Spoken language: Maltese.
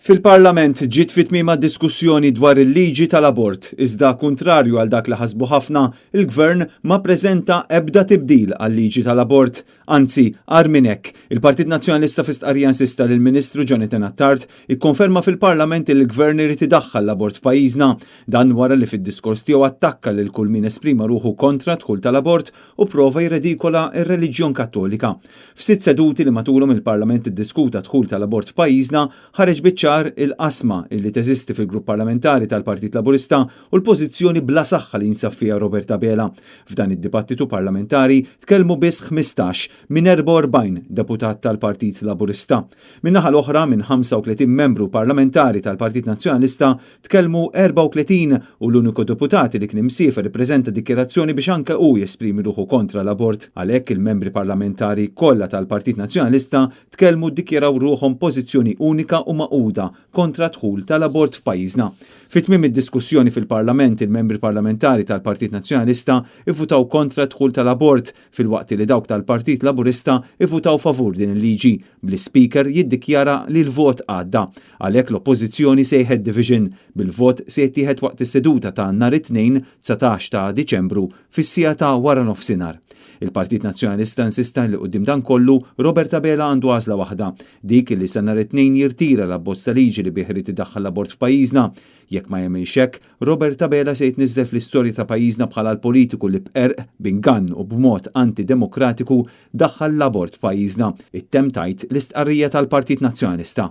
Fil-Parlament ġiet fit-tmiema diskussjoni dwar il-liġi tal-abort, iżda kontrarju għal dak li ħasbu ħafna, il-Gvern ma preżenta ebda tibdil għal-liġi tal-abort. Anzi, għar minn hekk, il-Partit Nazzjonalista fi stqarrija insista lill-Ministru Jonathan Attard ikkonferma fil-Parlament li l-Gvern irid idaħħal l-abort f'pajjiżna. Dan wara li fid-diskors tiegħu attakka lil kull min esprima ruħu kontra dħul tal-abort u prova jirredikola r-reliġjon Kattolika. F'sitt seduti li matulhom il-Parlament iddiskuta dħul tal-abort f'pajjiżna ħareġ biċ il-qasma illi teżisti fil-grupp parlamentari tal-Partit Laburista u l-pożizzjoni bla saħħa li jinsab fiha Roberta Bela. F'dan id-dibattitu parlamentari tkellmu biss 15 minn 44 deputat tal-Partit Laburista. Min-naħa l-oħra minn 35 membru parlamentari tal-Partit Nazzjonalista tkellmu 34 u l-uniku deputati li kien imsiefer ippreżenta dikjerazzjoni biex anke hu jesprimi ruħu kontra l-abort. Għalhekk il-membri parlamentari kollha tal-Partit Nazzjonalista tkellmu ddikjaraw ruħhom pożizzjoni unika u maquda kontra dħul tal-abort f'pajjiżna. Fit-tmiem id-diskussjoni fil-Parlament, il-membri parlamentari tal-Partit Nazzjonalista ivvutaw kontra dħul tal-abort fil-waqt li dawk tal-Partit Laburista ivvutaw favur din il-liġi. Bl-Speaker jiddikjara li l-vot għadda. Għalhekk l-Oppożizzjoni sejħed division bil-vot se jittieħed waqt is-seduta ta' nhar it-tnejn 19 ta' Diċembru fis-sija ta' wara nofsinhar. Il-Partit Nazzjonalista insista li quddiem dan kollu Roberta Bela għandu għażla waħda, dik li sa nhar it-tnejn jirtira l-abbozz ta' liġi li bih irid iddaħħal l-abort f'pajjiżna. Jekk ma jagħmilx hekk, Roberta Bela se jitniżżel fl-istorja ta' pajjiżna bħala l-politiku li b'qerq, b'ingann u b'mod antidemokratiku daħħal l-abort f'pajjiżna. Ittemm tajt l-istqarrija tal-Partit Nazzjonalista.